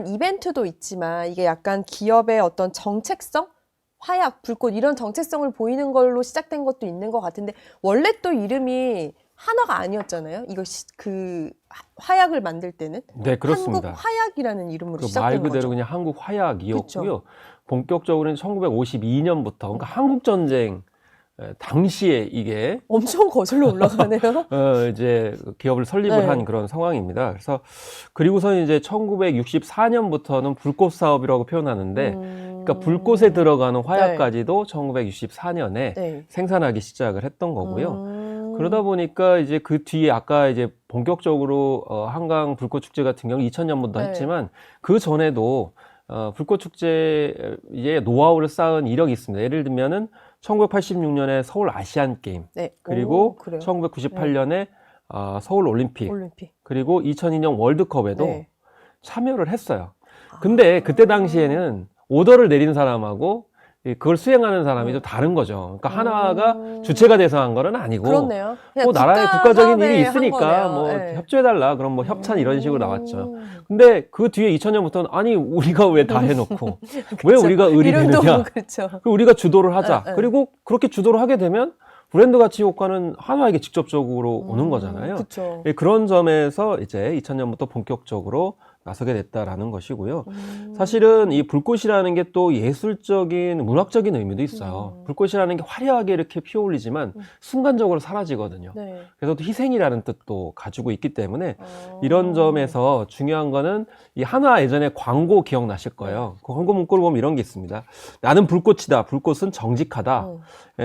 이벤트도 있지만 이게 약간 기업의 어떤 정책성? 화약, 불꽃 이런 정체성을 보이는 걸로 시작된 것도 있는 것 같은데 원래 또 이름이 한화가 아니었잖아요. 이거 화약을 만들 때는 네, 그렇습니다. 한국 화약이라는 이름으로 말 시작된 그대로 거죠. 그냥 한국 화약이었고요. 그쵸. 본격적으로는 1952년부터, 그러니까 한국 전쟁 당시에 이게 엄청 거슬러 올라가네요. 이제 기업을 설립을 네. 한 그런 상황입니다. 그래서 그리고서 이제 1964년부터는 불꽃 사업이라고 표현하는데, 그러니까 불꽃에 들어가는 화약까지도 1964년에 네. 생산하기 시작을 했던 거고요. 그러다 보니까 이제 그 뒤에 아까 이제 본격적으로 한강 불꽃 축제 같은 경우 2000년부터 네. 했지만 그 전에도 불꽃 축제의 노하우를 쌓은 이력이 있습니다. 예를 들면은 1986년에 서울 아시안 게임, 네. 그리고 그래요? 1998년에 서울 올림픽, 올림픽. 그리고 2002년 월드컵에도 네. 참여를 했어요. 근데 그때 당시에는 오더를 내린 사람하고 그걸 수행하는 사람이 좀 다른 거죠. 그러니까 하나가 주체가 돼서 한 거는 아니고, 그렇네요. 뭐 나라의 국가적인 일이 사업에 한 있으니까 거네요. 뭐 네. 협조해달라, 그럼 뭐 협찬 이런 식으로 나왔죠. 근데 그 뒤에 2000년부터는 아니 우리가 왜 다 해놓고 왜 우리가 을이 이름도 되느냐? 그렇죠. 우리가 주도를 하자. 네. 그리고 그렇게 주도를 하게 되면 브랜드 가치 효과는 한화에게 직접적으로 오는 거잖아요. 그렇죠. 그런 점에서 이제 2000년부터 본격적으로 나서게 됐다라는 것이고요. 사실은 이 불꽃이라는 게 또 예술적인, 문학적인 의미도 있어요. 불꽃이라는 게 화려하게 이렇게 피어올리지만 순간적으로 사라지거든요. 네. 그래서 또 희생이라는 뜻도 가지고 있기 때문에 이런 점에서 중요한 거는 이 한화 예전에 광고 기억나실 거예요. 그 광고 문구를 보면 이런 게 있습니다. 나는 불꽃이다. 불꽃은 정직하다.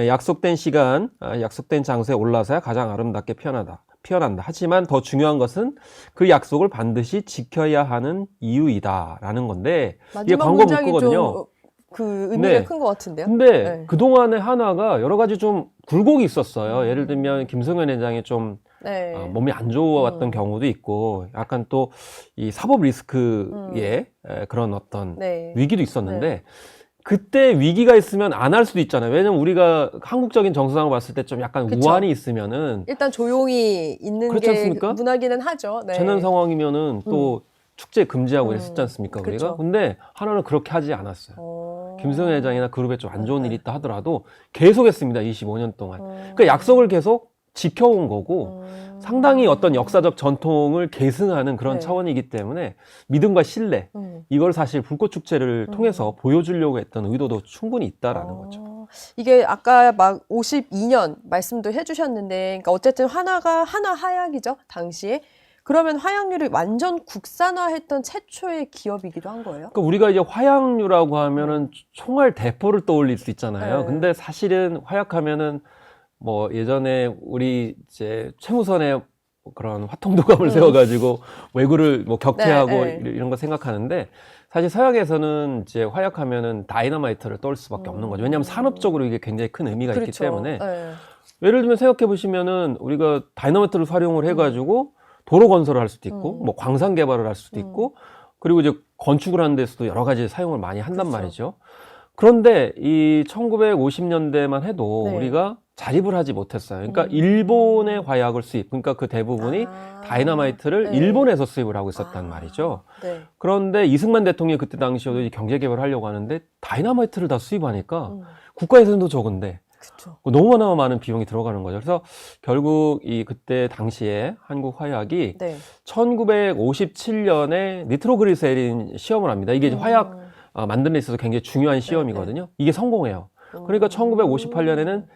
약속된 시간, 약속된 장소에 올라서야 가장 아름답게 피어난다. 하지만 더 중요한 것은 그 약속을 반드시 지켜야 하는 이유이다라는 건데, 이게 마지막 광고 문장이 문구거든요. 좀 그 의미가 네. 큰 것 같은데요. 근데 네. 그동안의 한화가 여러 가지 좀 굴곡이 있었어요. 예를 들면 김성현 회장이 좀 네. 몸이 안 좋았던 경우도 있고, 약간 또 이 사법 리스크의 그런 어떤 네. 위기도 있었는데, 그때 위기가 있으면 안 할 수도 있잖아요. 왜냐면 우리가 한국적인 정서상을 봤을 때 좀 약간 그쵸. 우환이 있으면은, 일단 조용히 있는 그렇지 게 않습니까? 문화기는 하죠. 네. 재난 상황이면은 또 축제 금지하고 이랬었지 않습니까, 우리가? 그쵸. 근데 하나는 그렇게 하지 않았어요. 어... 김성현 회장이나 그룹에 좀 안 좋은 일이 있다 하더라도 계속 했습니다, 25년 동안. 그러니까 약속을 계속 지켜온 거고, 상당히 어떤 역사적 전통을 계승하는 그런 네. 차원이기 때문에 믿음과 신뢰, 이걸 사실 불꽃축제를 통해서 보여주려고 했던 의도도 충분히 있다라는 거죠. 이게 아까 막 52년 말씀도 해주셨는데, 그러니까 어쨌든 한화 화약이죠, 당시에. 그러면 화약류를 완전 국산화했던 최초의 기업이기도 한 거예요? 그러니까 우리가 이제 화약류라고 하면은 총알 대포를 떠올릴 수 있잖아요. 네. 근데 사실은 화약하면은 뭐 예전에 우리 이제 최무선의 그런 화통도감을 세워가지고 왜구를 뭐 격퇴하고 네, 네. 이런 거 생각하는데, 사실 서양에서는 이제 화약하면은 다이너마이트를 떠올 수밖에 없는 거죠. 왜냐하면 산업적으로 이게 굉장히 큰 의미가 있기 그렇죠. 때문에. 네. 예를 들면 생각해 보시면은 우리가 다이너마이트를 활용을 해가지고 도로 건설을 할 수도 있고, 뭐 광산 개발을 할 수도 있고, 그리고 이제 건축을 하는 데서도 여러 가지 사용을 많이 한단 그렇죠. 말이죠. 그런데 이 1950년대만 해도 네. 우리가 자립을 하지 못했어요. 그러니까 일본의 화약을 수입, 그러니까 그 대부분이 다이너마이트를 네. 일본에서 수입을 하고 있었단 말이죠. 네. 그런데 이승만 대통령이 그때 당시에도 이제 경제 개발을 하려고 하는데 다이너마이트를 다 수입하니까 국가예산도 적은데 그쵸. 너무나 많은 비용이 들어가는 거죠. 그래서 결국 이 그때 당시에 한국 화약이 네. 1957년에 니트로그리세린 시험을 합니다. 이게 이제 화약 만드는 데 있어서 굉장히 중요한 시험이거든요. 이게 성공해요. 그러니까 1958년에는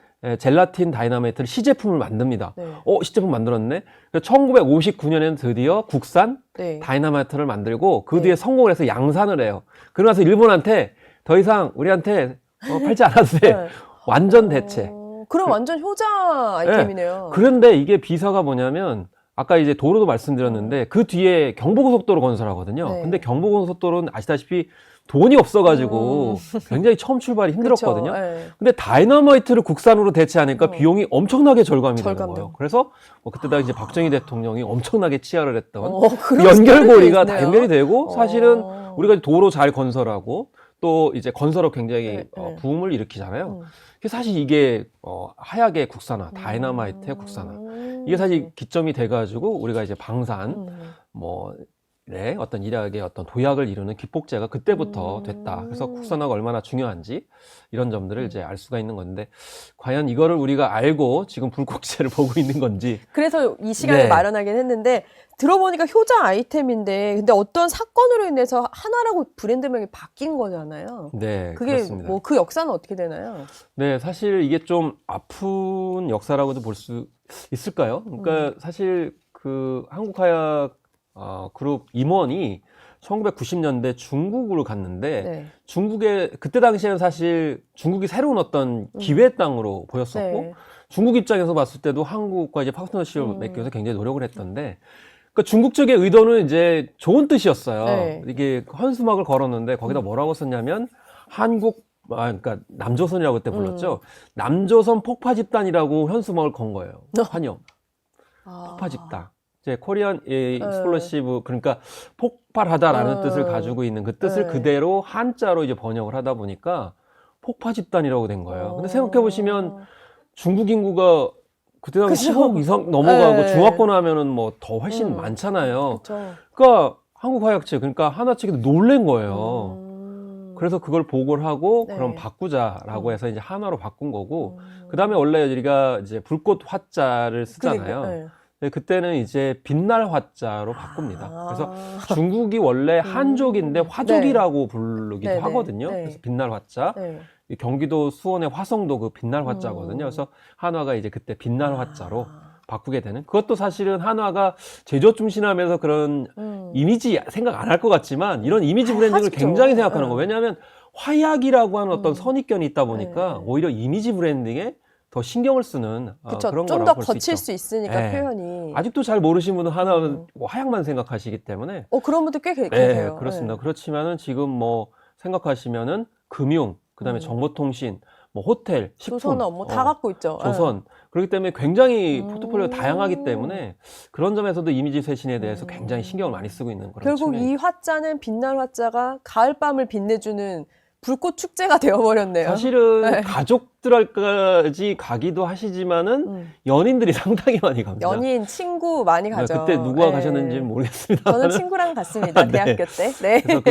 젤라틴 다이너마이트를 시제품을 만듭니다. 네. 시제품 만들었네. 1959년에는 드디어 국산 네. 다이너마이트를 만들고 그 뒤에 성공을 해서 양산을 해요. 그러면서 일본한테 더 이상 우리한테 팔지 않아도 돼. 네. 완전 대체. 그럼 완전 효자 아이템이네요. 그런데 이게 비사가 뭐냐면, 아까 이제 도로도 말씀드렸는데 그 뒤에 경부고속도로 건설하거든요. 네. 근데 경부고속도로는 아시다시피 돈이 없어가지고 굉장히 처음 출발이 힘들었거든요. 그쵸. 네. 근데 다이너마이트를 국산으로 대체하니까 비용이 엄청나게 절감이 되는 절감돼요. 거예요. 그래서 뭐 그때 당시 박정희 대통령이 엄청나게 치하를 했던 그런 연결고리가 스토리도 다 있네요. 연결이 되고, 사실은 우리가 도로 잘 건설하고 또 이제 건설업 굉장히 네. 부음을 일으키잖아요. 사실 이게 화약의 국산화, 다이너마이트의 국산화, 이게 사실 기점이 돼가지고 우리가 이제 방산, 뭐 어떤 일학의 어떤 도약을 이루는 기폭제가 그때부터 됐다. 그래서 국산화가 얼마나 중요한지 이런 점들을 이제 알 수가 있는 건데 과연 이거를 우리가 알고 지금 불꽃제를 보고 있는 건지. 그래서 이 시간을 네. 마련하긴 했는데 들어보니까 효자 아이템인데 근데 어떤 사건으로 인해서 한화라고 브랜드명이 바뀐 거잖아요. 네, 그게 그렇습니다. 뭐 그 역사는 어떻게 되나요? 네, 사실 이게 좀 아픈 역사라고도 볼 수 있을까요? 그러니까 사실 그 한국화약 그룹 임원이 1990년대 중국으로 갔는데 네. 중국에 그때 당시에는 사실 중국이 새로운 어떤 기회의 땅으로 보였었고 네. 중국 입장에서 봤을 때도 한국과 이제 파트너십을 맺기 위해서 굉장히 노력을 했던데 그러니까 중국 측의 의도는 이제 좋은 뜻이었어요. 네. 이게 헌수막을 걸었는데 거기다 뭐라고 썼냐면 그러니까 남조선이라고 그때 불렀죠. 남조선 폭파 집단이라고 현수막을 건 거예요. 환영. 폭파 집단. 이제 코리안 익스플로시브 그러니까 폭발하다라는 뜻을 가지고 있는 그 뜻을 네. 그대로 한자로 이제 번역을 하다 보니까 폭파 집단이라고 된 거예요. 근데 생각해 보시면 중국 인구가 그때 당시 그죠. 10억 이상 넘어가고 네. 중화권 하면은 뭐 더 훨씬 많잖아요. 그렇죠. 그러니까 한국화약 측, 그러니까 하나 측이 놀란 거예요. 그래서 그걸 보고를 하고 네. 그럼 바꾸자라고 해서 이제 한화로 바꾼 거고 그다음에 원래 우리가 이제 불꽃 화자를 쓰잖아요. 네. 근데 그때는 이제 빛날 화자로 바꿉니다. 그래서 중국이 원래 한족인데 화족이라고 부르기도 네네. 하거든요. 네. 그래서 빛날 화자. 네. 이 경기도 수원의 화성도 그 빛날 화자거든요. 그래서 한화가 이제 그때 빛날 화자로 바꾸게 되는. 그것도 사실은 한화가 제조업 중심하면서 그런 이미지 생각 안 할 것 같지만 이런 이미지 브랜딩을 하시죠. 굉장히 생각하는 네. 거예요. 왜냐하면 화약이라고 하는 어떤 선입견이 있다 보니까 네. 오히려 이미지 브랜딩에 더 신경을 쓰는 그쵸. 그런 좀 거라고 더 볼 수 거칠 있죠. 수 있으니까 네. 표현이. 아직도 잘 모르시는 분은 하나는 뭐 화약만 생각하시기 때문에 그런 분들 꽤 네, 계세요. 그렇습니다. 네. 그렇지만은 지금 뭐 생각하시면은 금융, 그다음에 정보통신, 뭐 호텔, 식품, 조선업 뭐 다 갖고 있죠. 조선. 그렇기 때문에 굉장히 포트폴리오가 다양하기 때문에 그런 점에서도 이미지 쇄신에 대해서 굉장히 신경을 많이 쓰고 있는 그런 결국 측면이 이 화자는 빛날 화자가 가을밤을 빛내주는 불꽃 축제가 되어버렸네요. 사실은 네. 가족들까지 가기도 하시지만은 연인들이 상당히 많이 갑니다. 연인, 친구 많이 가죠. 그때 누가 네. 가셨는지는 모르겠습니다. 저는 친구랑 갔습니다. 네. 대학교 때. 네. 그래서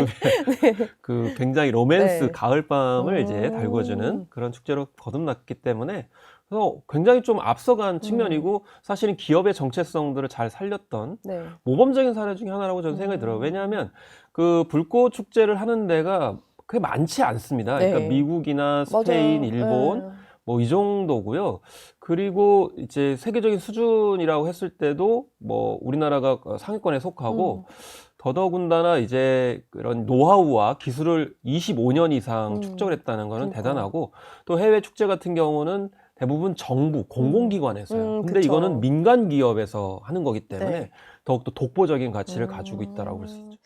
그 굉장히 로맨스 네. 가을밤을 이제 달궈주는 그런 축제로 거듭났기 때문에 그래서 굉장히 좀 앞서간 측면이고 사실은 기업의 정체성들을 잘 살렸던 네. 모범적인 사례 중에 하나라고 저는 생각이 들어요. 왜냐하면 그 불꽃 축제를 하는 데가 그게 많지 않습니다. 네. 그러니까 미국이나 스페인, 맞아요. 일본 네. 뭐 이 정도고요. 그리고 이제 세계적인 수준이라고 했을 때도 뭐 우리나라가 상위권에 속하고 더더군다나 이제 그런 노하우와 기술을 25년 이상 축적을 했다는 거는 그러니까요. 대단하고 또 해외 축제 같은 경우는 대부분 정부, 공공기관에서 해요. 근데 그쵸. 이거는 민간 기업에서 하는 거기 때문에 네. 더욱더 독보적인 가치를 가지고 있다라고 볼 수 있죠.